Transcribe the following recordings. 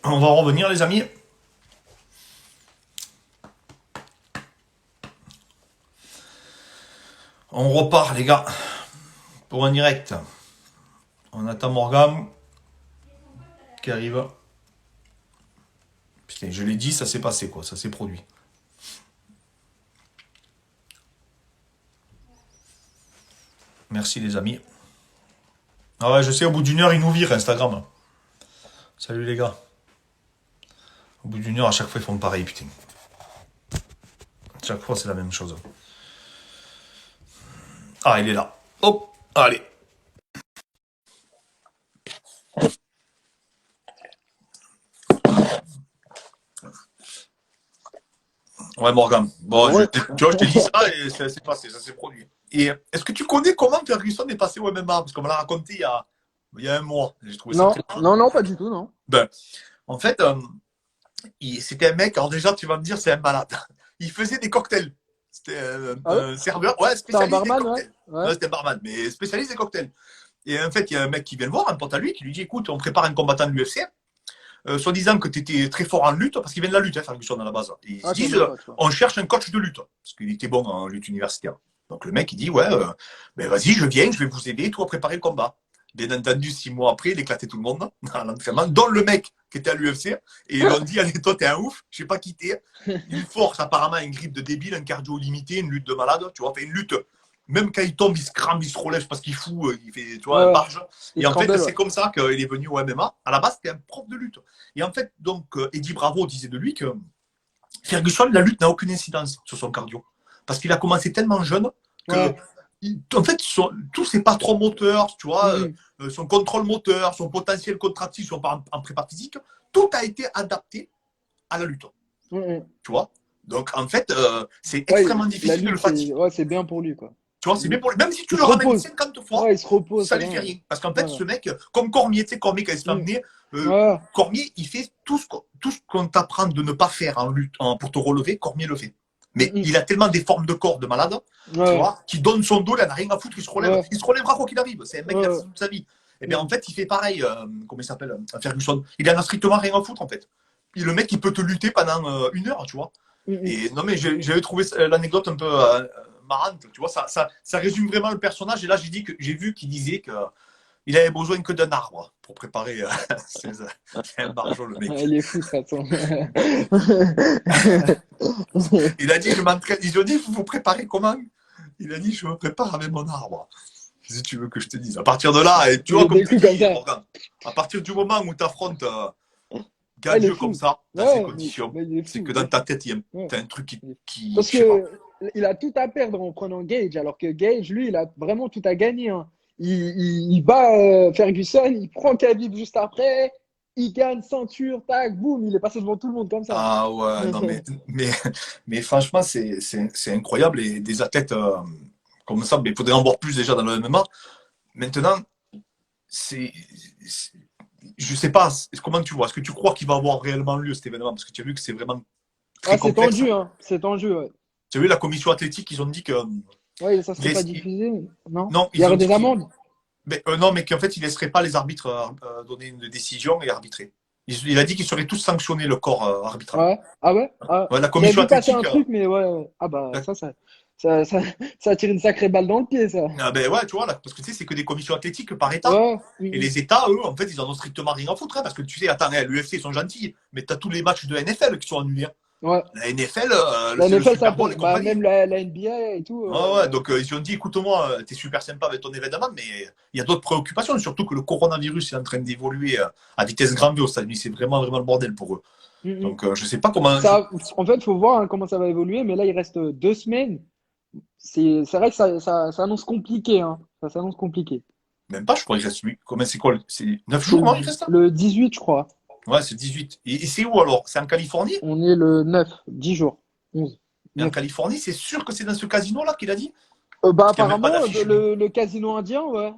On va revenir, les amis. On repart, les gars, pour un direct. On attend Morgane qui arrive. Putain, je l'ai dit, ça s'est passé, quoi. Ça s'est produit. Merci, les amis. Ah ouais, je sais, au bout d'une heure, ils nous virent Instagram. Salut, les gars. Au bout d'une heure, à chaque fois, ils font pareil, putain. Chaque fois, c'est la même chose. Ah, il est là. Hop, allez. Ouais, Morgan. Bon, Ouais. tu vois, je t'ai dit ça et ça s'est passé, ça s'est produit. Et est-ce que tu connais comment Ferguson est passé au MMA? Parce qu'on me l'a raconté il y a un mois. J'ai trouvé ça Non, très drôle. non, non, pas du tout, non. Ben, en fait, c'était un mec, alors déjà, tu vas me dire, c'est un malade. Il faisait des cocktails. C'était Ah ouais? un serveur, ouais, C'est un spécialiste des barman, ouais? cocktails. Ouais. Ouais, c'était un barman, mais spécialiste des cocktails. Et en fait, il y a un mec qui vient le voir, un pote à lui, qui lui dit, écoute, on prépare un combattant de l'UFC. Soi-disant que tu étais très fort en lutte, parce qu'il vient de la lutte, hein, Ferguson à la base. Et ils Ah, se je savais disent, même pas, tu vois. on cherche un coach de lutte, parce qu'il était bon en lutte universitaire. Donc le mec, il dit, ouais, ben vas-y, je viens, je vais vous aider, toi, à préparer le combat. Bien entendu, 6 mois après, il éclatait tout le monde dans l'entraînement, dont le mec qui était à l'UFC. Et ils lui ont dit, allez, toi, t'es un ouf, je sais pas qui t'es. Une force, apparemment, une grippe de débile, un cardio limité, une lutte de malade, tu vois, fait une lutte. Même quand il tombe, il se crame, il se relève parce qu'il fout, il fait, tu vois, un Ouais, barge. il Et se en fait, crambelle, ouais. c'est comme ça qu'il est venu au MMA. À la base, c'était un prof de lutte. Et en fait, donc, Eddie Bravo disait de lui que Ferguson, la lutte n'a aucune incidence sur son cardio. Parce qu'il a commencé tellement jeune que, Ouais. en fait, tous ses patrons moteurs, tu vois, Mhm. son contrôle moteur, son potentiel contractif, son en prépa physique, tout a été adapté à la lutte. Mhm. Tu vois. Donc, en fait, c'est Ouais, extrêmement la difficile de le lutte, fatiguer. c'est bien pour lui, quoi. Tu vois, c'est bien Il, pour lui. Même si tu il le se ramènes repose. 50 fois, Ouais, il se repose, ça c'est lui fait rien. rien. Parce qu'en fait, Ouais. ce mec, comme Cormier, tu sais, Cormier, quand il se fait Mhm. amener, Ouais. Cormier, il fait tout ce qu'on t'apprend de ne pas faire en lutte pour te relever, Cormier le fait. Mais Mhm. il a tellement des formes de corps de malade, tu Ouais. vois, qui donne son dos, il en a rien à foutre, il se relève. Ouais. Il se relèvera quoi qu'il arrive. C'est un mec qui a fait Ouais. toute sa vie. Et bien, en Mhm. fait, il fait pareil, comment il s'appelle, Ferguson. Il en a strictement rien à foutre, en fait. Et le mec, il peut te lutter pendant 1 heure, tu vois. Mhm. Et non, mais j'avais trouvé l'anecdote un peu marrante, tu vois, ça résume vraiment le personnage. Et là, j'ai vu qu'il disait qu'il avait besoin que d'un arbre pour préparer. C'est un barjot, le mec. Il est fou, de toute façon. Il a dit, je m'entraîne. Ils ont dit, vous vous préparez comment? Il a dit, je me prépare avec mon arbre. Si tu veux que je te dise. À partir de là, et tu vois, Et comme des tu coups comme dis, ça. Morgan, à partir du moment où tu affrontes Ah, il est Gadieux comme fou. ça, dans ces Ouais, conditions, mais il est c'est fou, que il dans est ta fou. tête, Ouais. t'as un truc Parce je sais pas. que il a tout à perdre en prenant Gage, alors que Gage, lui, il a vraiment tout à gagner, hein. Il bat Ferguson, il prend Khabib juste après, il gagne ceinture, tac, boum, il est passé devant tout le monde comme ça. Ah ouais, non, mais, mais franchement, c'est incroyable. Et des athlètes comme ça, mais il faudrait en voir plus déjà dans le MMA. Maintenant, c'est, c'est- je sais pas, comment tu vois? Est-ce que tu crois qu'il va avoir réellement lieu cet événement? Parce que tu as vu que c'est vraiment Ah, très c'est complexe. tendu, hein. C'est tendu, ouais. Tu as vu la commission athlétique, ils ont dit que. Ouais, ça il serait pas laisse- il- diffusé, non? non, Il y ils ont aurait dit des qu'ils. amendes? Non, mais qu'en fait, ils laisseraient pas les arbitres donner une décision et arbitrer. Il a dit qu'ils seraient tous sanctionnés, le corps arbitral. Ouais. Ah ouais? Ah, Ouais, la j'avais commission vu passer un athlétique. truc, mais ouais, ouais. Ah bah, ça, ça, ça tire une sacrée balle dans le pied, ça. Ah ben ouais, tu vois, là, parce que tu sais, c'est que des commissions athlétiques par État. Ouais. Et les États, eux, en fait, ils en ont strictement rien à foutre. Hein, parce que tu sais, attends, hein, l'UFC, ils sont gentils, mais tu as tous les matchs de NFL qui sont annulés. Hein. Ouais. La NFL, La c'est le NFL, ça Super Bowl peut. et Bah, compagnie. même la NBA et tout. Ouais, ouais, donc ils ont dit, écoute-moi, t'es super sympa avec ton événement, mais il y a d'autres préoccupations, surtout que le coronavirus est en train d'évoluer à vitesse grand V aux États-Unis. C'est vraiment, vraiment le bordel pour eux. Mm, mm. Donc je sais pas comment. Ça, en fait, faut voir hein, comment ça va évoluer, mais là, il reste 2 semaines. C'est vrai que ça s'annonce compliqué, hein. Ça s'annonce compliqué. Même pas, je crois qu'il reste 8. Combien c'est quoi? C'est 9 C'est jours, non, il reste là. le 18, je crois. Ouais, c'est 18. Et c'est où alors? C'est en Californie? On est le 9, 10 jours. 11, Et en 9. Californie, c'est sûr que c'est dans ce casino-là qu'il a dit? Bah, Parce qu'il n'y a même pas apparemment, d'affiche. le casino indien, ouais.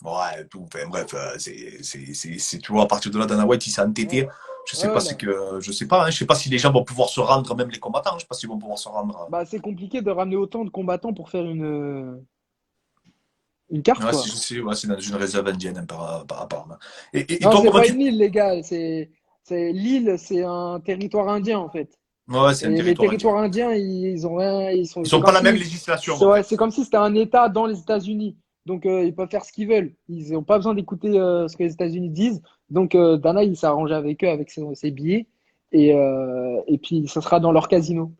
Ouais, tout. Enfin, bref, tu vois, à partir de là, Dana White, il s'est Ouais, entêté. Je sais pas, ouais, c'est là. que. Je sais pas, hein, je sais pas si les gens vont pouvoir se rendre, même les combattants. Je sais pas s'ils vont pouvoir se rendre. Bah, c'est compliqué de ramener autant de combattants pour faire une. Une carte, Ouais, quoi. ouais, c'est dans une réserve indienne hein, par rapport. Et Non, toi, c'est comment pas tu. une île, les gars. L'île, c'est un territoire indien, en fait. Ouais, c'est un Et les territoire indien. territoires indiens, ils ont rien, Ils c'est n'ont comme pas la même si, législation, c'est en ouais, fait. c'est comme si c'était un État dans les États-Unis. Donc, ils peuvent faire ce qu'ils veulent. Ils n'ont pas besoin d'écouter ce que les États-Unis disent. Donc, Dana, il s'est arrangé avec eux, avec ses billets. Et puis, ça sera dans leur casino.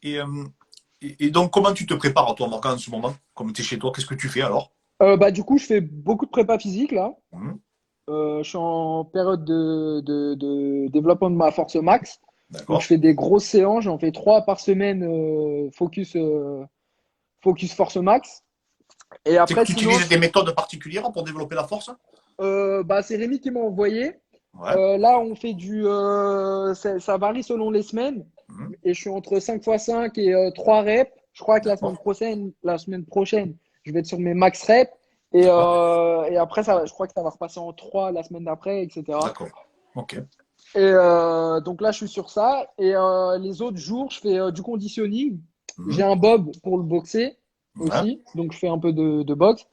Et, euh, et donc, comment tu te prépares, toi, Morgan, en ce moment? Comme tu es chez toi, qu'est-ce que tu fais alors? Bah, du coup, je fais beaucoup de prépa physique, là. Mhm. Je suis en période de développement de ma force max. Donc, je D'accord. fais des grosses séances. J'en fais 3 par semaine, focus force max. Et après, Tu sinon, utilises des méthodes particulières pour développer la force? bah, c'est Rémi qui m'a envoyé. Ouais. Là, on fait ça varie selon les semaines. Mhm. Et je suis entre 5 x 5 et 3 reps. Je crois que D'accord. la semaine prochaine, je vais être sur mes max reps. D'accord. Et après, je crois que ça va repasser en 3 la semaine d'après, etc. D'accord. Ok. Donc là, je suis sur ça. Et les autres jours, je fais du conditioning. J'ai Mhm. un bob pour le boxer Ouais. aussi. Donc, je fais un peu de boxe.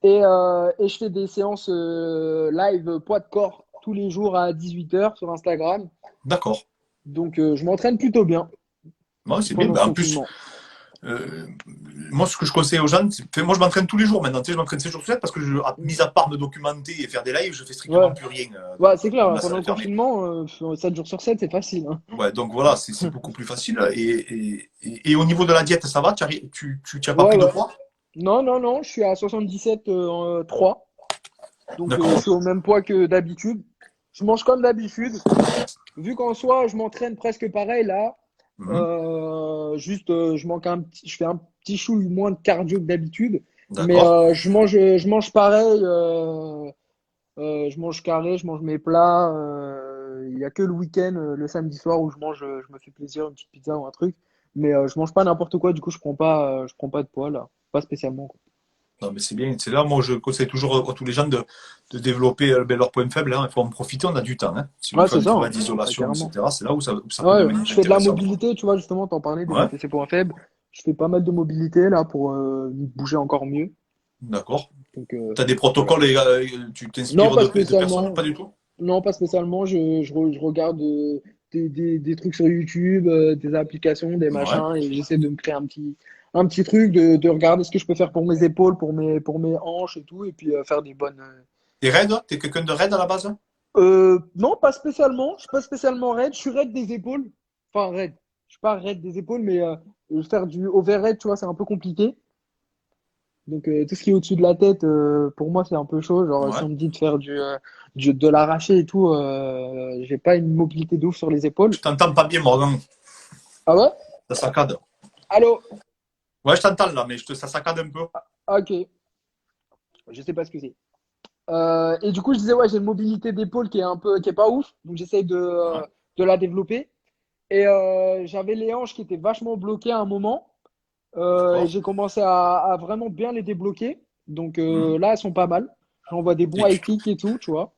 Et je fais des séances live poids de corps tous les jours à 18 h sur Instagram. D'accord. Donc, je m'entraîne plutôt bien Ouais, c'est bien. pendant ce Ben, en plus, confinement. euh, moi, ce que je conseille aux gens, moi, je m'entraîne tous les jours maintenant. Tu sais, je m'entraîne 7 jours sur 7 parce que, mis à part me documenter et faire des lives, je fais strictement Ouais, plus rien ouais, c'est clair, comme hein, la salle pendant est le fermée. confinement, 7 jours sur 7, c'est facile, hein. Ouais, donc voilà, c'est beaucoup plus facile. Et au niveau de la diète, ça va? Tu n'as pas Ouais, pris de ouais. poids? Non, non, non, je suis à 77 3. Donc, je D'accord. suis au même poids que d'habitude. Je mange comme d'habitude. Vu qu'en soi, je m'entraîne presque pareil là. Mhm. Juste, je fais un petit chouille moins de cardio que d'habitude. Mais D'accord. je mange pareil. Je mange carré, je mange mes plats. Il y a que le week-end, le samedi soir, où je me fais plaisir, une petite pizza ou un truc. Mais je mange pas n'importe quoi. Du coup, je prends pas de poids là. Pas spécialement, quoi. Non, mais c'est bien. C'est là, moi, je conseille toujours à tous les gens de développer leurs points faibles. Hein. Il faut en profiter, on a du temps. Hein. Si on Ouais, fait c'est un ça, travail hein. Ouais, d'isolation, carrément. etc., c'est là où ça peut Ouais, devenir je fais de la intéressant. mobilité, tu vois, justement, t'en parlais, Ouais, développer ses points faibles. Je fais pas mal de mobilité là pour bouger encore mieux. d'accord. Donc Tu as des voilà. protocoles et tu Non, t'inspires pas de personnes? spécialement. Pas du tout? Non, pas spécialement. Je regarde des trucs sur YouTube, des applications, des Ouais. machins, et j'essaie de me créer un petit truc, de regarder ce que je peux faire pour mes épaules, pour mes hanches et tout, et puis faire des bonnes. T'es raide? T'es quelqu'un de raide à la base? Non, pas spécialement. Je suis pas spécialement raide. Je suis raide des épaules. Enfin, raide. Je suis pas raide des épaules, mais faire du overhead, tu vois, c'est un peu compliqué. Donc, tout ce qui est au-dessus de la tête, pour moi, c'est un peu chaud. Genre, si Ouais. on me dit de faire de l'arraché et tout, j'ai pas une mobilité de ouf sur les épaules. Je t'entends pas bien, Morgan. Ah ouais? Ça saccade. Allô? Ouais, je t'entends là, mais ça saccade un peu. Ah, ok. Je sais pas ce que c'est. Et du coup, je disais, ouais, j'ai une mobilité d'épaule qui est pas ouf. Donc, j'essaye de, Ouais. de la développer. Et j'avais les hanches qui étaient vachement bloquées à un moment. Et D'accord. j'ai commencé à vraiment bien les débloquer. Donc, Mhm. là, elles sont pas mal. J'envoie des bons Et high kicks et tout, tu vois.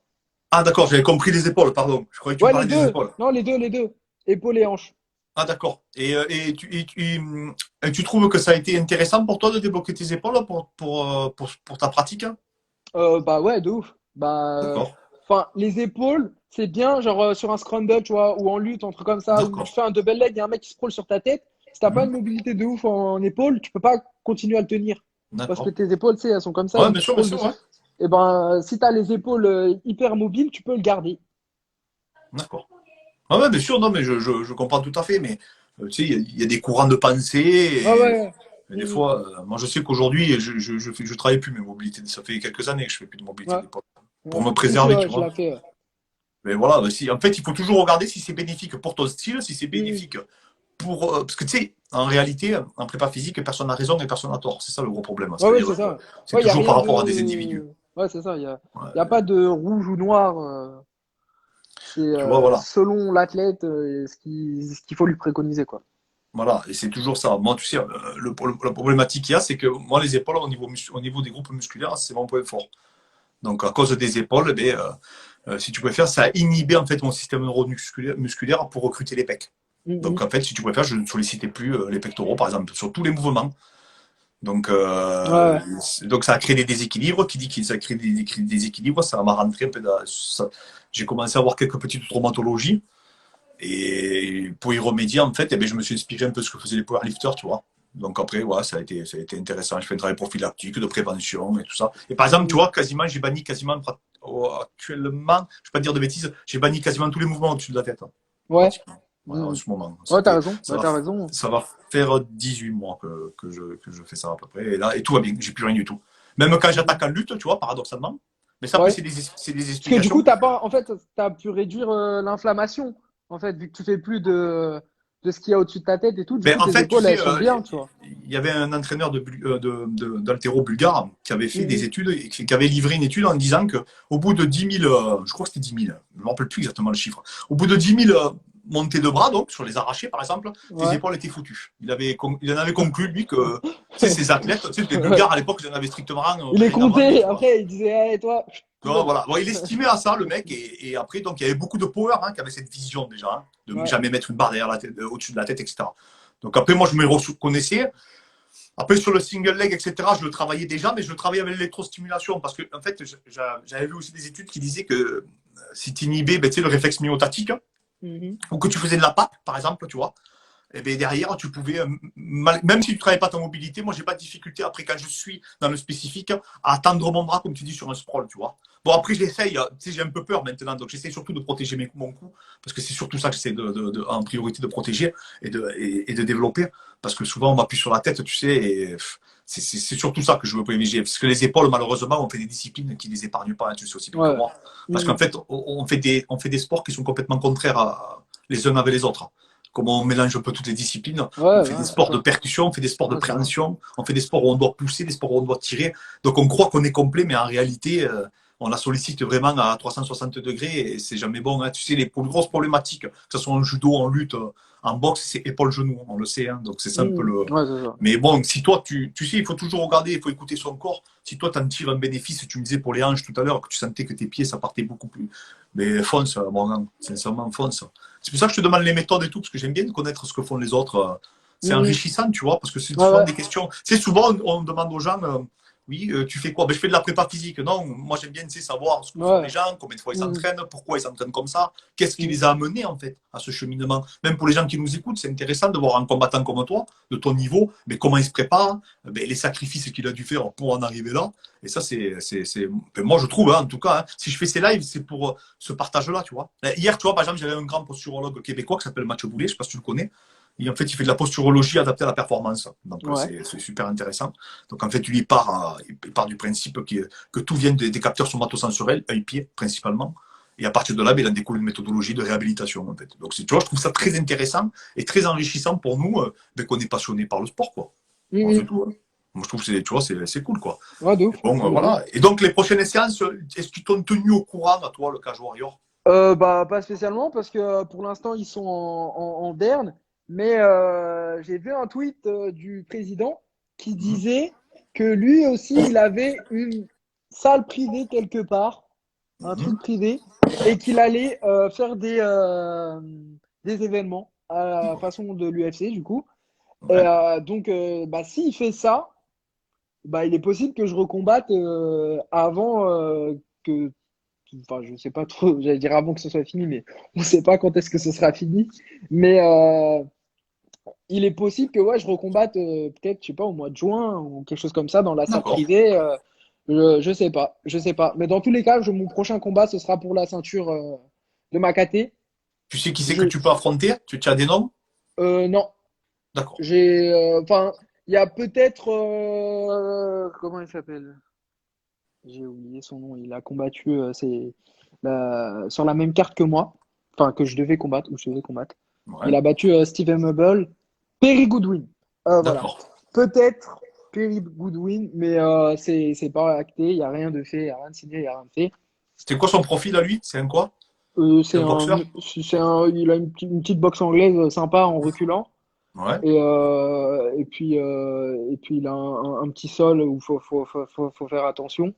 Ah, d'accord, j'avais compris les épaules, pardon. Je croyais que tu me Ouais, les parlais des deux. épaules. Non, les deux, les deux. Épaules et hanches. Ah, d'accord. Et tu trouves que ça a été intéressant pour toi de débloquer tes épaules pour ta pratique? Hein? Bah ouais, de ouf. Bah, D'accord. enfin, les épaules, c'est bien, genre sur un scramble, tu vois, ou en lutte, un truc comme ça, où tu D'accord. fais un double leg, il y a un mec qui scrolle sur ta tête. Si t'as pas Mhm. une mobilité de ouf en épaules, tu peux pas continuer à le tenir. Parce que D'accord. tes épaules, tu sais, elles sont comme ça, Ouais, vu que tu bien scrolles sûr, ouais. dessus. Et ben, si t'as les épaules hyper mobiles, tu peux le garder. D'accord. Ah ouais, bien sûr, non, mais je comprends tout à fait. Mais tu sais, il y a des courants de pensée Ouais, et, ouais. et des Mm, fois, moi je sais qu'aujourd'hui, je travaille plus mes mobilités. Ça fait quelques années que je fais plus de mobilité ouais. d'épaule. Pour Ouais. me Si, si, préserver, ouais, tu je vois. l'ai fait. Mais voilà, si, en fait, il faut toujours regarder si c'est bénéfique pour ton style, si c'est Mm. bénéfique parce que tu sais, en réalité, en prépa physique, personne n'a raison et personne n'a tort. C'est ça le gros problème. Ouais, ouais, C'est-à-dire c'est que ça. c'est Ouais, il n'y a toujours par rien rapport à des individus. de. Ouais, c'est ça. Y a Ouais, pas de rouge ou noir. C'est tu vois, voilà. selon l'athlète ce qu'il faut lui préconiser, quoi. Voilà, et c'est toujours ça. Moi, tu sais, la problématique qu'il y a, c'est que moi, les épaules, au niveau des groupes musculaires, c'est mon point fort. Donc, à cause des épaules, eh bien, si tu préfères, ça a inhibé en fait mon système neuromusculaire pour recruter les pecs. Mm, Donc, mm. en fait, si tu préfères, je ne sollicitais plus les pectoraux, par exemple, sur tous les mouvements. Donc, Ouais. donc ça a créé des déséquilibres. Qui dit que ça a créé des déséquilibres, ça m'a rentré un peu j'ai commencé à avoir quelques petites traumatologies. Et pour y remédier, en fait, eh bien, je me suis inspiré un peu de ce que faisaient les powerlifters, tu vois. Donc après, ouais, ça a été intéressant. Je fais un travail prophylactique, de prévention et tout ça. Et par exemple, tu Mm. vois, quasiment, j'ai banni quasiment, actuellement, je vais pas te dire de bêtises, j'ai banni quasiment tous les mouvements au-dessus de la tête, hein, Ouais. pratiquement. Ouais, en Mm. ce moment. Ouais, t'as raison. Ça Bah, va, t'as raison. ça va faire 18 mois que je fais ça à peu près. Et là, et tout va bien, j'ai plus rien du tout. Même quand Mm. j'attaque en lutte, tu vois, paradoxalement. Mais ça, après, Ouais. c'est des Parce que du coup, explications. t'as pas, en fait, t'as pu réduire l'inflammation. En fait, vu que tu fais plus de ce qu'il y a au-dessus de ta tête et tout, du Ben, coup, en tes fait, tu épaules, elles sais, sont bien, tu vois. il y avait un entraîneur d'haltéro bulgare qui avait fait des Mhm. études, et qui avait livré une étude en disant que au bout de 10 000, je crois que c'était 10 000, je ne me rappelle plus exactement le chiffre, au bout de 10 000 montées de bras, donc sur les arrachés par exemple, tes Ouais. épaules étaient foutues. Il en avait conclu, lui, que tu sais, ces athlètes, tu sais, les Bulgares à l'époque, ils en avaient strictement Il est rien à branler, compté. tu vois. Après, il disait, allez, toi, tout Donc, donne. voilà. Bon, il estimait à ça, le mec, et après, donc, il y avait beaucoup de power hein, qui avait cette vision déjà, hein, de ne Ouais. jamais mettre une barre derrière la tête, au-dessus de la tête, etc. Donc après, moi, je me reconnaissais. Après, sur le single leg, etc., je le travaillais déjà, mais je le travaillais avec l'électrostimulation parce que, en fait, j'avais vu aussi des études qui disaient que si tu inhibais ben, tu sais, le réflexe myotatique, Mhm. ou que tu faisais de la PAP, par exemple, tu vois, et bien derrière, tu pouvais, même si tu ne travailles pas ta mobilité, moi, j'ai pas de difficulté après, quand je suis dans le spécifique, à tendre mon bras, comme tu dis, sur un sprawl, tu vois. Bon, après, j'essaye, tu sais, j'ai un peu peur maintenant, donc j'essaie surtout de protéger mon cou, parce que c'est surtout ça que j'essaie en priorité de protéger et de développer, parce que souvent, on m'appuie sur la tête, tu sais, et c'est surtout ça que je veux privilégier, parce que les épaules, malheureusement, on fait des disciplines qui ne les épargnent pas, hein, tu sais aussi bien que Ouais. moi, parce qu'en Mhm. fait, on fait des sports qui sont complètement contraires les uns avec les autres. Comment on mélange un peu toutes les disciplines. On Ouais, fait des ouais, c'est sports de ça. percussion, on fait des sports de Ouais, c'est ça. préhension, on fait des sports où on doit pousser, des sports où on doit tirer. Donc on croit qu'on est complet, mais en réalité, on la sollicite vraiment à 360 degrés et c'est jamais bon. Hein. Tu sais, les plus grosses problématiques, que ce soit en judo, en lutte, en boxe, c'est épaule-genou, on le sait. Hein. Donc c'est ça un peu Mhm. le. Ouais, c'est ça. Mais bon, si toi, tu sais, il faut toujours regarder, il faut écouter son corps. Si toi, tu en tires un bénéfice, tu me disais pour les hanches tout à l'heure, que tu sentais que tes pieds, ça partait beaucoup plus. Mais fonce, bon, sincèrement, fonce. C'est pour ça que je te demande les méthodes et tout, parce que j'aime bien connaître ce que font les autres. C'est Mhm. enrichissant, tu vois, parce que c'est Ouais, souvent ouais. des questions. C'est souvent, on demande aux gens, oui, tu fais quoi? Ben, je fais de la prépa physique. Non, moi j'aime bien savoir ce que font les Ouais. gens, combien de fois ils Mhm. s'entraînent, pourquoi ils s'entraînent comme ça, qu'est-ce qui Mhm. les a amenés en fait à ce cheminement. Même pour les gens qui nous écoutent, c'est intéressant de voir un combattant comme toi, de ton niveau, mais comment il se prépare, ben, les sacrifices qu'il a dû faire pour en arriver là. Et ça, ben, moi je trouve, hein, en tout cas, hein, si je fais ces lives, c'est pour ce partage-là, tu vois. Hier, tu vois, par exemple, j'avais un grand posturologue québécois qui s'appelle Mathieu Boulet, je ne sais pas si tu le connais. Et en fait, il fait de la posturologie adaptée à la performance. Donc, Ouais. c'est super intéressant. Donc, en fait, lui, il part du principe que tout vient des capteurs somatosensoriels, œil-pied principalement. Et à partir de là, ben, il en découle une méthodologie de réhabilitation. En fait. Donc, tu vois, je trouve ça très intéressant et très enrichissant pour nous, ben, qu'on est passionné par le sport. Quoi. Bon, c'est Mhm. tout. Hein. Moi, je trouve que tu vois, c'est cool. Quoi. Ouais, de Et ouf. bon, Ouais, de ouf. voilà. Et donc, les prochaines séances, est-ce qu'ils t'ont tenu au courant, à toi, le Cage Warrior? Bah, pas spécialement parce que pour l'instant ils sont en berne, mais j'ai vu un tweet du président qui Mhm. disait que lui aussi il avait une salle privée quelque part, un Mhm. truc privé, et qu'il allait faire des événements à la façon de l'UFC du coup. Et Ouais. donc bah, s'il fait ça, bah, il est possible que je recombatte avant que enfin, je sais pas trop, j'allais dire avant que ce soit fini, mais on sait pas quand est-ce que ce sera fini. Mais il est possible que ouais, je recombatte peut-être, je sais pas, au mois de juin ou quelque chose comme ça dans la salle D'accord. privée. Je sais pas, je sais pas. Mais dans tous les cas, mon prochain combat, ce sera pour la ceinture de ma KT. Tu sais qui c'est que Je, tu peux affronter? Tu as des noms? non, D'accord. enfin, il y a peut-être, comment il s'appelle? J'ai oublié son nom. Il a combattu, sur la même carte que moi, enfin que je devais combattre ou je devais combattre. Ouais. Il a battu Steven Hubble, Perry Goodwin. Voilà. D'accord. Peut-être Perry Goodwin, mais c'est pas acté. Il y a rien de fait, il y a rien de signé, il y a rien de fait. C'était quoi son profil à lui? C'est un quoi? C'est C'est un boxeur? il a une petite boxe anglaise sympa en reculant. Ouais. Et puis il a un petit sol où faut faire attention.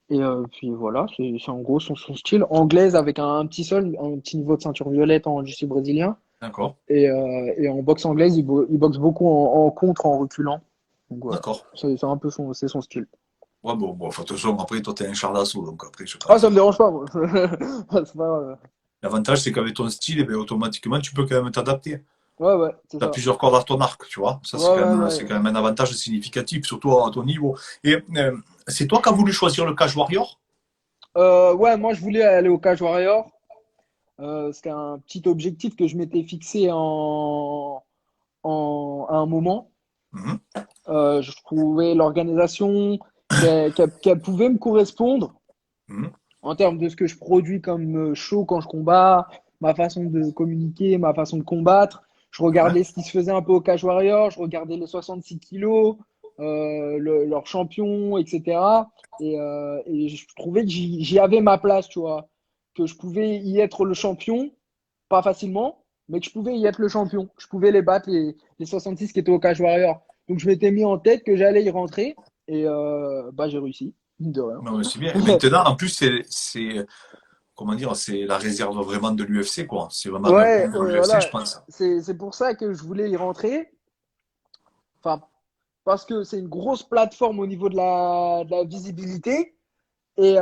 Et puis voilà, c'est en gros son style. Anglaise avec un petit sol, un petit niveau de ceinture violette en jiu-jitsu brésilien. D'accord. Et en boxe anglaise, il boxe beaucoup en contre, en reculant. Donc voilà, D'accord. c'est un peu c'est son style. Ouais, bon, de toute façon, après, toi, t'es un char d'assaut, donc après, je sais pas. Ah, ça me dérange pas, moi. C'est pas grave. L'avantage, c'est qu'avec ton style, eh ben, automatiquement, tu peux quand même t'adapter. Ouais, ouais, c'est Tu as ça. plusieurs cordes à ton arc, tu vois. Ça, Ouais, ouais, c'est ouais. quand même un avantage significatif, surtout à ton niveau. Et c'est toi qui as voulu choisir le Cage Warrior? Ouais, moi, je voulais aller au Cage Warrior. C'était un petit objectif que je m'étais fixé à un moment. Mhm, Je trouvais l'organisation qu'elle pouvait me correspondre mhm, en termes de ce que je produis comme show quand je combats, ma façon de communiquer, ma façon de combattre. Je ouais. regardais ce qui se faisait un peu au Cage Warrior, je regardais les 66 kilos, leurs champions, etc. Et je trouvais que j'y avais ma place, tu vois, que je pouvais y être le champion, pas facilement, mais que je pouvais y être le champion. Je pouvais les battre, les 66 qui étaient au Cage Warrior. Donc je m'étais mis en tête que j'allais y rentrer et bah, j'ai réussi, mine de rien. Non, mais c'est bien. Et maintenant, en plus, comment dire, c'est la réserve vraiment de l'UFC, quoi. C'est vraiment un Ouais, poumon de l'UFC, je voilà, pense. c'est pour ça que je voulais y rentrer. Enfin, parce que c'est une grosse plateforme au niveau de la visibilité. Et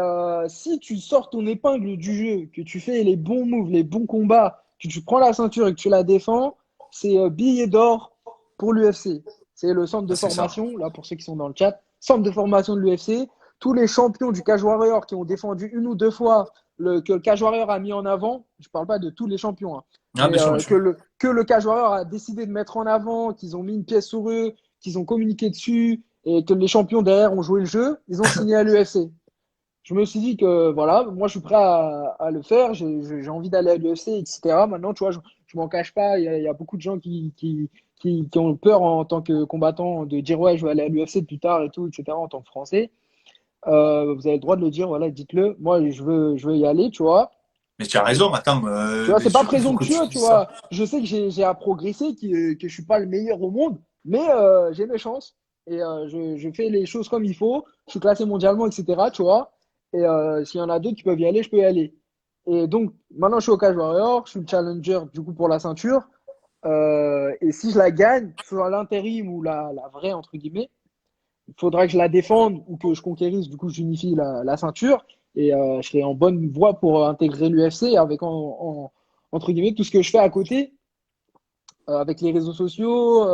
si tu sors ton épingle du jeu, que tu fais les bons moves, les bons combats, que tu prends la ceinture et que tu la défends, c'est billet d'or pour l'UFC. C'est le centre Ah, de c'est ça. formation, là pour ceux qui sont dans le chat, centre de formation de l'UFC. Tous les champions du Cage Warrior qui ont défendu une ou deux fois que le Cage Warrior a mis en avant, je ne parle pas de tous les champions, hein, Ah, mais bien sûr, bien sûr. que le Cage Warrior a décidé de mettre en avant, qu'ils ont mis une pièce sur eux, qu'ils ont communiqué dessus, et que les champions derrière ont joué le jeu, ils ont signé à l'UFC. Je me suis dit que voilà, moi je suis prêt à le faire, j'ai envie d'aller à l'UFC, etc. Maintenant, tu vois, je m'en cache pas, il y a beaucoup de gens qui ont peur en tant que combattant de dire ouais, je vais aller à l'UFC plus tard et tout, etc. en tant que Français. Vous avez le droit de le dire, voilà, dites-le. Moi, je veux y aller, tu vois. Mais tu as raison, attends, Tu vois, bien c'est pas sûr qu'il faut que tu présomptueux, tu dises ça. vois. Je sais que j'ai à progresser, que je suis pas le meilleur au monde, mais j'ai mes chances et je fais les choses comme il faut. Je suis classé mondialement, etc. Tu vois. Et s'il y en a d'autres qui peuvent y aller, je peux y aller. Et donc, maintenant, je suis au Cage Warrior, je suis le challenger du coup pour la ceinture. Et si je la gagne, que ce soit l'intérim ou la vraie, entre guillemets, il faudra que je la défende ou que je conquérisse, du coup, j'unifie la ceinture et je serai en bonne voie pour intégrer l'UFC avec, entre guillemets, tout ce que je fais à côté, avec les réseaux sociaux,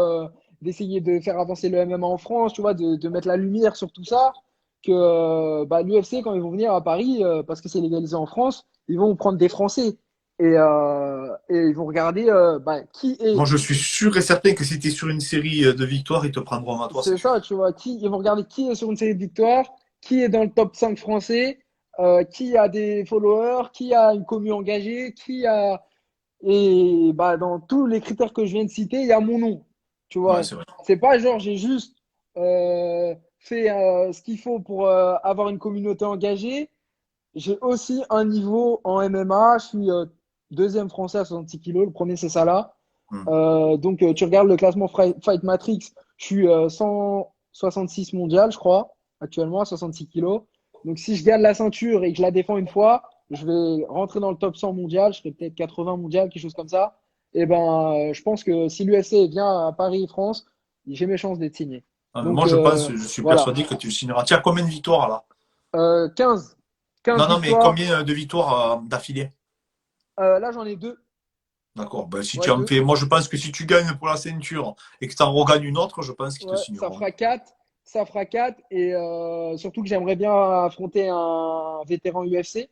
d'essayer de faire avancer le MMA en France, tu vois, de mettre la lumière sur tout ça, que bah, l'UFC, quand ils vont venir à Paris, parce que c'est légalisé en France, ils vont prendre des Français et ils vont regarder bah, qui Moi, est. je suis sûr et certain que si tu es sur une série de victoires, ils te prendront à toi, c'est C'est sûr. ça, tu vois, ils vont regarder qui est sur une série de victoires, qui est dans le top 5 français, qui a des followers, qui a une commu engagée, qui a. Et bah, dans tous les critères que je viens de citer, il y a mon nom. Tu Ouais, vois, c'est vrai. c'est pas genre j'ai juste fait ce qu'il faut pour avoir une communauté engagée. J'ai aussi un niveau en MMA. Je suis deuxième français à 66 kilos. Le premier, c'est Salah. Hmm. Donc, tu regardes le classement Fight Matrix. Je suis 166 mondial, je crois, actuellement à 66 kilos. Donc, si je gagne la ceinture et que je la défends une fois, je vais rentrer dans le top 100 mondial. Je serai peut-être 80 mondial, quelque chose comme ça. Et ben, je pense que si l'UFC vient à Paris-France, j'ai mes chances d'être signé. Moi, Donc, je suis voilà. persuadé que tu signeras. Tu as combien de victoires là? 15, 15 Non, non, mais victoires. combien de victoires d'affilée? Là, j'en ai deux. D'accord. Ben, si tu Ouais, en deux. fais, moi, je pense que si tu gagnes pour la ceinture et que tu en regagnes une autre, je pense qu'ils te Ouais, ça signeront. fera 4. Ça fera 4. Et surtout que j'aimerais bien affronter un vétéran UFC.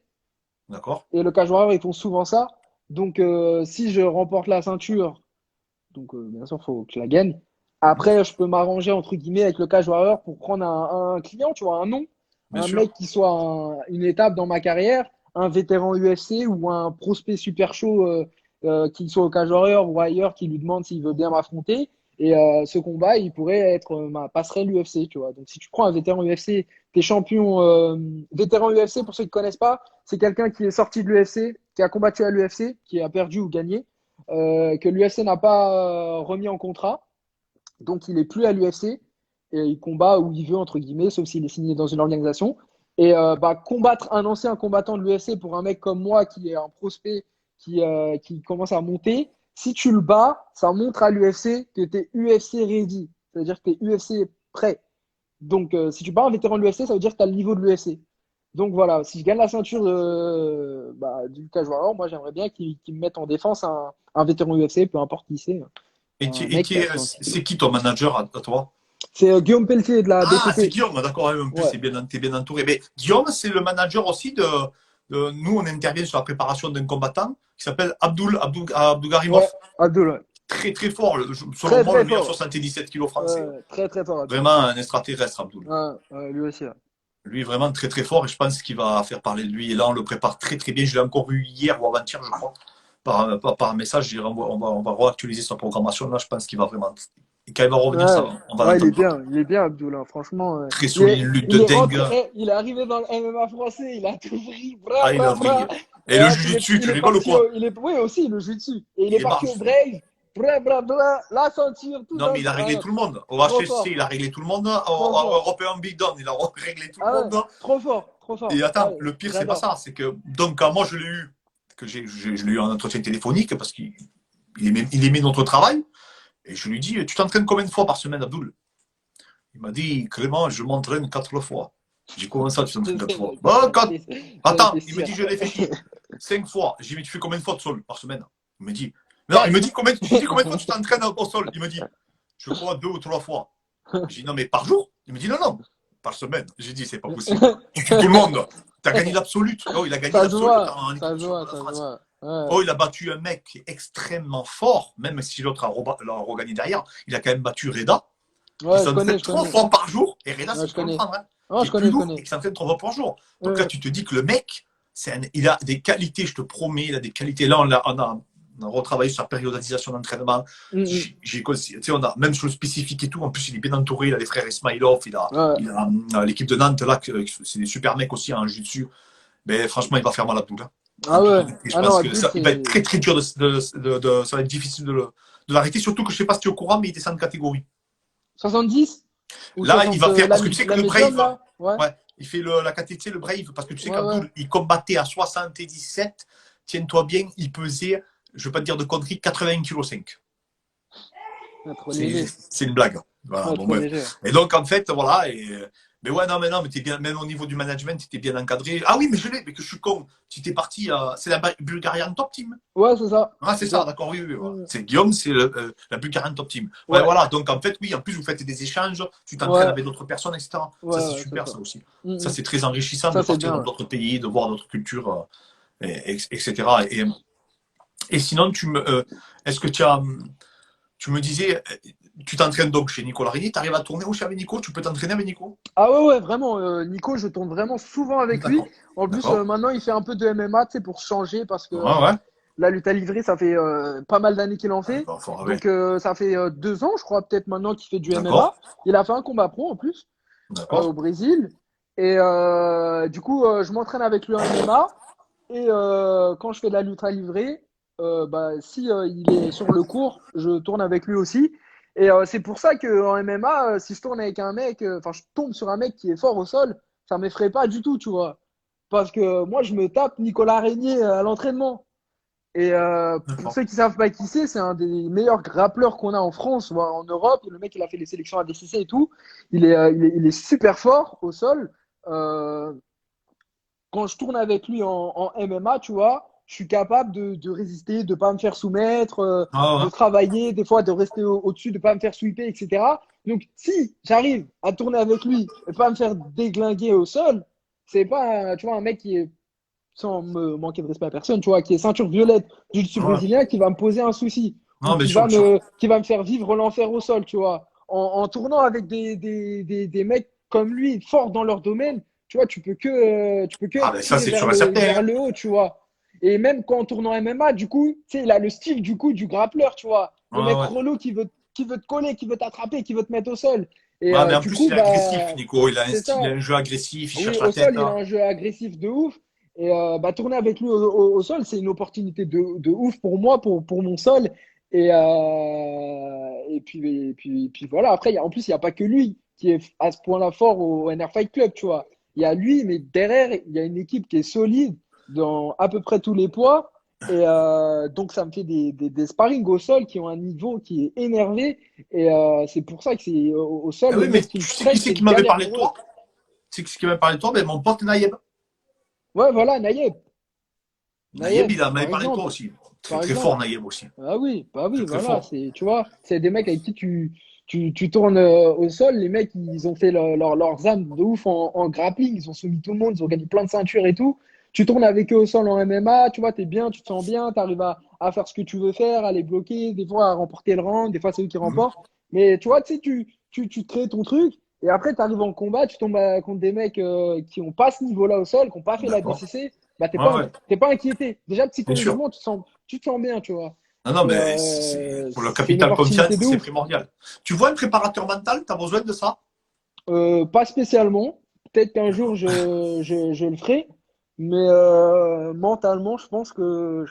D'accord? Et le Cage Warrior, ils font souvent ça. Donc, si je remporte la ceinture, donc bien sûr, il faut que je la gagne. Mhm. Après, je peux m'arranger, entre guillemets, avec le Cage Warrior pour prendre un client, tu vois, un nom. Bien Un sûr. mec qui soit une étape dans ma carrière, un vétéran UFC ou un prospect super chaud qui soit au Cage Warrior ou ailleurs qui lui demande s'il veut bien m'affronter. Et ce combat, il pourrait être ma passerelle UFC, tu vois. Donc, si tu prends un vétéran UFC, t'es champion vétéran UFC, pour ceux qui ne connaissent pas, c'est quelqu'un qui est sorti de l'UFC, qui a combattu à l'UFC, qui a perdu ou gagné, que l'UFC n'a pas remis en contrat. Donc, il est plus à l'UFC et il combat où il veut, entre guillemets, sauf s'il est signé dans une organisation. Et bah, combattre un ancien combattant de l'UFC pour un mec comme moi qui est un prospect qui commence à monter, si tu le bats, ça montre à l'UFC que tu es UFC ready. C'est-à-dire que tu es UFC prêt. Donc, si tu bats un vétéran de l'UFC, ça veut dire que tu as le niveau de l'UFC. Donc voilà, si je gagne la ceinture du Lucas Joao, moi j'aimerais bien qu'il me mette en défense un vétéran UFC, peu importe qui c'est. Un mec qui a 100 kilos. C'est qui ton manager à toi? C'est Guillaume Pelletier de la Ah, c'est BTT. Guillaume, d'accord, en plus, Ouais, t'es bien entouré. Mais Guillaume, c'est le manager aussi nous, on intervient sur la préparation d'un combattant qui s'appelle ouais, Abdougarimov. Abdul, ouais. Très, très fort. Selon Très moi, le très meilleur fort. 77 kilos français. Très très fort Abdul. Vraiment un extraterrestre, Abdoul. Ouais, lui aussi. Ouais. Lui, vraiment très, très fort. Et je pense qu'il va faire parler de lui. Et là, on le prépare très, très bien. Je l'ai encore vu hier ou avant-hier, je crois. Par un message, je dirais, on va réactualiser sa programmation. Là, je pense qu'il va vraiment. Et quand il va revenir, Ouais, on va ouais, l'entendre. il est bien Abdul, hein. Franchement, Très solide, une lutte de il est rentré, dingue. il est arrivé dans le MMA français, il a tout pris, bra Ah, il a bra bra. vrillé. Et Et le hop, jujitsu, il tu est rigoles ou parti, quoi? oui aussi le jiu-jitsu. Et il est Il est parti au marche. Brave, bra bra bra, la ceinture, tout Non, d'un mais il a coup. réglé Ah, tout le monde. Au trop HSC, fort, il a réglé tout le monde. trop Au fort. European Big Down, il a réglé tout le Ah ouais, monde. trop fort, trop Et fort. attends, Ouais, le pire, c'est pas j'adore. ça. C'est que, donc, quand moi, je l'ai eu, je l'ai eu en entretien téléphonique parce qu'il il aimait notre travail. Et je lui dis, tu t'entraînes combien de fois par semaine, Abdoul? Il m'a dit, Clément, je m'entraîne 4 fois. J'ai dit, comment ça, tu t'entraînes 4 fois? Bah, C'est Attends, il me rétrécir. dit, je réfléchis. 5 fois. J'ai dit, tu fais combien de fois de sol par semaine? Il me dit, non, il me 4. dit, je lui dis, combien de fois tu t'entraînes au sol? Il me dit, je crois 2 ou 3 fois. J'ai dit, non, mais par jour? Il me dit, non, non, par semaine. J'ai dit, c'est pas possible. Tu tues tout le monde. Tu as gagné l'absolute. Oh, il a gagné Ça se l'absolute voit, en équipe ça se nationale voit, de la ça se France. voit. Ouais. Oh, il a battu un mec qui est extrêmement fort, même si l'autre l'a regagné derrière. Il a quand même battu Reda, qui Ouais, s'entraîne je trois connais. fois par jour. Et Reda, Ouais, c'est je faut le connais. prendre, hein, Non, qui est plus je lourd et connais. qui s'entraîne 3 fois par jour. Donc là, Ouais. tu te dis que le mec, il a des qualités, je te promets, il a des qualités. Là, on a retravaillé sur la périodisation d'entraînement. Mm, mm. On a, même sur le spécifique et tout, en plus, il est bien entouré. Il a les frères Ismailov, Ouais. il a l'équipe de Nantes, là, c'est des super mecs aussi en jiu-jitsu. Mais franchement, il va faire mal à tout, là. Ah ouais. Et je Ah non, pense que Abdul, ça, il va être c'est très très dur ça va être difficile de l'arrêter, surtout que je ne sais pas si tu es au courant, mais il descend de catégorie. 70 ou Là, il 60, va faire, parce que tu sais que la le médium, Brave, là? Ouais. ouais, il fait la catégorie, le Brave, parce que tu sais Ouais, ouais. qu'Abdoul, il combattait à 77, tiens-toi bien, il pesait, je ne vais pas te dire de conneries, 80,5 kg. Ouais, trop C'est léger. c'est une blague. Voilà, Ouais, bon, trop bref. léger. Et donc, en fait, voilà. Mais ouais, non, mais t'es bien, même au niveau du management, tu étais bien encadré. Ah oui, mais mais que je suis con. Tu étais parti, c'est la Bulgarian Top Team. Ouais, c'est ça. Ah, c'est ça, Bien. d'accord, oui, oui, voilà. Mm. C'est Guillaume, c'est la Bulgarian Top Team. Ouais, Ouais, voilà, donc en fait, oui, en plus, vous faites des échanges, tu t'entraînes ouais, avec d'autres personnes, etc. Ça, c'est ouais, c'est super, ça. ça aussi. Mm, Ça, mm. c'est très enrichissant de Ça, c'est partir bien. dans Ouais. d'autres pays, de voir d'autres cultures, etc. Et sinon, est-ce que tu me disais, tu t'entraînes donc chez Nicolas Régnier, tu arrives à tourner aussi avec Nico, tu peux t'entraîner avec Nico? Ah ouais, ouais, vraiment. Nico, je tourne vraiment souvent avec lui. D'accord. En plus, D'accord. maintenant, il fait un peu de MMA, tu sais, pour changer, parce que Ouais, ouais. la lutte à livrer, ça fait pas mal d'années qu'il en Ah, fait. faut rêver. Donc, ça fait 2 ans, je crois, peut-être maintenant qu'il fait du D'accord. MMA. Il a fait un combat pro en plus, au D'accord. Brésil. Et du coup, je m'entraîne avec lui en MMA. Et quand je fais de la lutte à livrer, bah, si il est sur le court, je tourne avec lui aussi. Et c'est pour ça qu'en MMA, si je tourne avec un mec, enfin, je tombe sur un mec qui est fort au sol, ça m'effraie pas du tout, tu vois. Parce que moi, je me tape Nicolas Régnier à l'entraînement. Et pour D'accord. ceux qui savent pas qui c'est un des meilleurs grappleurs qu'on a en France ou en Europe. Le mec, il a fait les sélections ADCC et tout. Il est super fort au sol. Euh, Quand je tourne avec lui en MMA, tu vois, je suis capable de résister, de pas me faire soumettre, Ah, de ouais. travailler, des fois de rester au-dessus, de pas me faire sweeper, etc. Donc, si j'arrive à tourner avec lui et pas me faire déglinguer au sol, c'est pas, tu vois, un mec qui est, sans me manquer de respect à personne, tu vois, qui est ceinture violette du jiu Ouais. brésilien, qui va me poser un souci ou Non, bien sûr, bien sûr. qui va me faire vivre l'enfer au sol, tu vois. En tournant avec des mecs comme lui, forts dans leur domaine, tu vois, tu peux que Ah, être ben ça, tiré c'est sûr et certain, vers hein. le haut, tu vois. Et même quand en tournant MMA, du coup, tu sais, il a le style du coup du grappleur, tu vois. Le Ouais, mec ouais. relou qui veut te coller, qui veut t'attraper, qui veut te mettre au sol. Et Ouais, mais en du plus, coup, il est agressif, bah, Nico. Il a un c'est style, il a ça. un jeu agressif, il Oui, cherche la au tête, sol, il a hein. un jeu agressif de ouf. Et bah, tourner avec lui au sol, c'est une opportunité de ouf pour moi, pour mon sol. Et puis voilà. Après, en plus, il n'y a pas que lui qui est à ce point-là fort au NR Fight Club, tu vois. Il y a lui, mais derrière, il y a une équipe qui est solide dans à peu près tous les poids. Et donc, ça me fait des sparring au sol qui ont un niveau qui est énervé. Et c'est pour ça que c'est au sol, Ah les oui, mais mecs qui tu me sais qui prennent, c'est c'est qui une m'avait galère parlé de pour eux. toi? Tu sais qui m'avait parlé de toi? Ben, mon pote Naïeb. Ouais, voilà, Naïeb. Naïeb, Naïeb, il m'avait par parlé de toi exemple. aussi. Très Par très fort, exemple. Naïeb aussi. Bah Très oui, très voilà. fort. C'est, tu vois, c'est des mecs avec qui tu tournes au sol. Les mecs, ils ont fait leurs armes de ouf en grappling. Ils ont soumis tout le monde. Ils ont gagné plein de ceintures et tout. Tu tournes avec eux au sol en MMA. Tu vois, t'es bien, tu te sens bien. Tu arrives à faire ce que tu veux faire, à les bloquer. Des fois, à remporter le round. Des fois, c'est eux qui Mhm. remportent. Mais tu vois, tu sais, tu crées ton truc. Et après, tu arrives en combat. Tu tombes contre des mecs qui n'ont pas ce niveau-là au sol, qui n'ont pas fait la D'accord. BCC. Bah, Ouais, ouais, t'es pas inquiété. Déjà, bien sûr. psychologiquement, tu te sens bien, tu vois. Non, non, Et mais pour le c'est une capital opportunité confiance, de c'est ouf. primordial. Tu vois un préparateur mental, tu as besoin de ça? Pas spécialement. Peut-être qu'un jour je le ferai. Mais mentalement, je pense que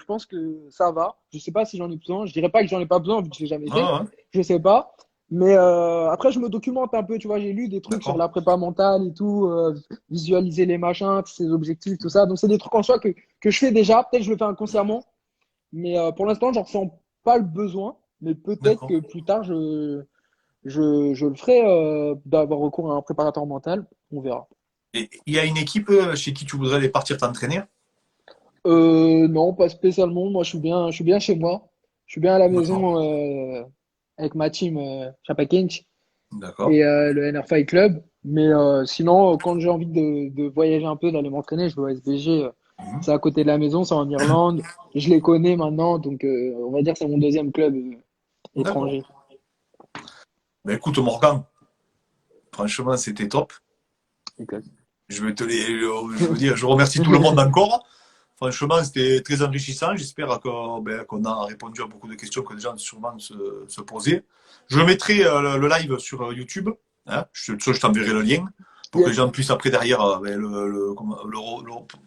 ça va. Je sais pas si j'en ai besoin. Je dirais pas que j'en ai pas besoin vu que je l'ai jamais Ouais, fait. ouais, Je sais pas. Mais après, je me documente un peu. Tu vois, j'ai lu des trucs sur d'accord. la prépa mentale et tout, visualiser les machins, ses objectifs, tout ça. Donc, c'est des trucs en soi que je fais déjà. Peut-être que je le fais inconsciemment. Mais pour l'instant, j'en ressens pas le besoin. Mais peut-être D'accord. que plus tard, je le ferai d'avoir recours à un préparateur mental. On verra. Et il y a une équipe chez qui tu voudrais aller partir t'entraîner? Non, pas spécialement. Moi, je suis bien chez moi. Je suis bien à la D'accord. maison avec ma team Chapa Kings D'accord. et le NR Fight Club. Mais sinon, quand j'ai envie de voyager un peu, d'aller m'entraîner, je vais au SBG. Mhm. C'est à côté de la maison, c'est en Irlande. Je les connais maintenant, donc on va dire que c'est mon deuxième club D'accord. étranger. Ben écoute, Morgan, franchement, c'était top. Exact. Je veux dire, je remercie tout le monde encore. Franchement, c'était très enrichissant. J'espère qu'on a répondu à beaucoup de questions que les gens sûrement se posaient. Je mettrai le live sur YouTube. Hein. Je t'enverrai le lien pour que les Yes. gens puissent après derrière,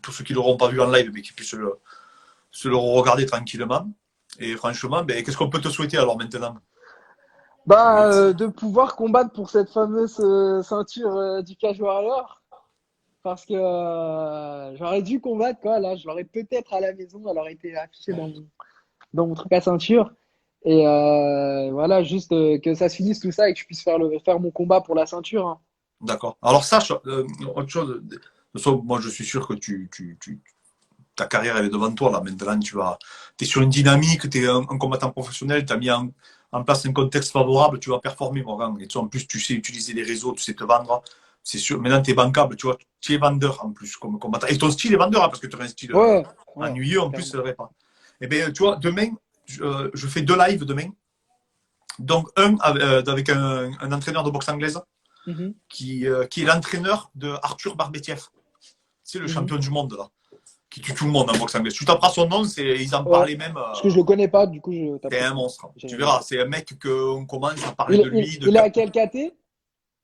tous ceux qui ne l'auront pas vu en live, mais qui puissent se le regarder tranquillement. Et franchement, ben, qu'est-ce qu'on peut te souhaiter alors maintenant? Bah, de pouvoir combattre pour cette fameuse ceinture du Cage Warrior. Parce que j'aurais dû combattre, quoi. Là, je l'aurais peut-être à la maison, elle aurait été affichée dans mon truc à ceinture. Et voilà, juste que ça se finisse tout ça et que je puisse faire mon combat pour la ceinture, hein. D'accord. Alors sache, autre chose, de toute façon, moi je suis sûr que ta carrière elle est devant toi là. Maintenant, es sur une dynamique, tu es un combattant professionnel, tu as mis en place un contexte favorable, tu vas performer, Morgan. Et en plus, tu sais utiliser les réseaux, tu sais te vendre. C'est sûr. Maintenant, tu es bancable, tu vois. Tu es vendeur en plus comme combattant. Et ton style est vendeur, hein, parce que tu as un style Ouais, ouais, ennuyeux en plus, clairement. ça ne devrait pas. Eh bien, tu vois, demain, je fais 2 lives demain. Donc, un avec un entraîneur de boxe anglaise Mhm, qui est l'entraîneur de Arthur Barbetiev. C'est le mhm. champion du monde là qui tue tout le monde en boxe anglaise. Tu taperas son nom, ils en Ouais. parlaient même. Parce que je le connais pas, du coup, je C'est taperai un son nom. monstre. Tu J'irai verras, voir. c'est un mec qu'on commence à parler de lui. Il est à quel KT?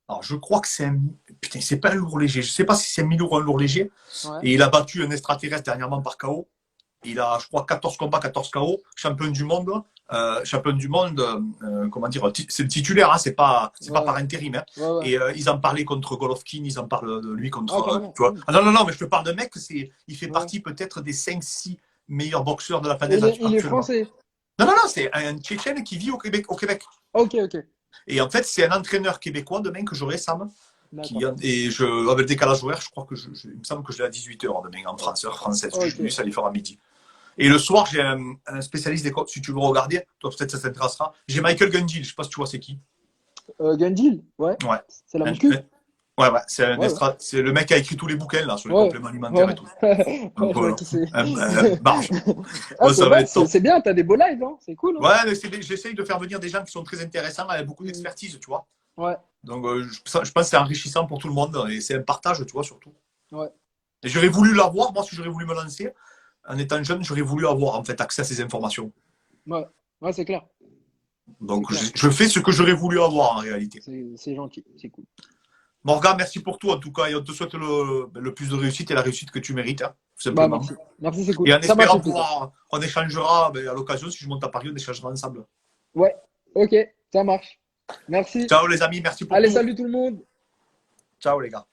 Alors, je crois que c'est un. Putain, c'est pas un lourd léger. Je sais pas si c'est un 1000 ou un lourd léger. Ouais. Et il a battu un extraterrestre dernièrement par KO. Il a, je crois, 14 combats, 14 KO. Champion du monde. Champion du monde, comment dire, c'est le titulaire, hein, c'est pas par Ouais. intérim. Hein. Ouais, ouais. Et ils en parlaient contre Golovkin, ils en parlent de lui contre. Ah, carrément. Tu vois. Mm. Ah non, non, non, mais je te parle de mec, il fait Ouais. partie peut-être des 5-6 meilleurs boxeurs de la Et planète il est actuellement. français. Non, non, non, c'est un Tchétchène qui vit au Québec. Au Québec. Ok, ok. Et en fait, c'est un entraîneur québécois demain que j'aurai, Sam. D'accord. Avec le décalage horaire, je crois que il me semble que je l'ai à 18h demain en France, heure française. Ok. Lui, ça lui fera midi. Et le soir, j'ai un spécialiste des codes, si tu veux regarder, toi peut-être ça t'intéressera. J'ai Michael Gundil, je sais pas si tu vois c'est qui. Gundil, ouais. Ouais. C'est la Un- muscu? un- ouais, ouais, Ouais, ouais. c'est le mec qui a écrit tous les bouquins là, sur les Ouais, compléments alimentaires et ouais. tout. Ouais, Donc je vois voilà. qui c'est. Marche. Ah, Ouais, ça va être top. c'est bien, t'as des beaux lives, hein. C'est cool, hein. Ouais, mais j'essaye de faire venir des gens qui sont très intéressants avec beaucoup Mm. d'expertise, tu vois. Ouais, Donc je pense que c'est enrichissant pour tout le monde et c'est un partage, tu vois, surtout. ouais, Et j'aurais voulu l'avoir, moi, si j'aurais voulu me lancer, en étant jeune, j'aurais voulu avoir en fait accès à ces informations. ouais. Ouais, c'est clair. C'est Donc clair. je fais ce que j'aurais voulu avoir en réalité. C'est gentil. C'est cool. Morgan, merci pour tout en tout cas et on te souhaite le plus de réussite et la réussite que tu mérites, hein, tout Bah, simplement. merci. Merci, c'est Et cool. en Ça m'a espérant fait plaisir. pouvoir, on échangera à l'occasion, si je monte à Paris, on échangera ensemble. Ouais, ok, ça marche. Merci. Ciao les amis, merci pour Allez, tout. salut tout le monde. Ciao les gars.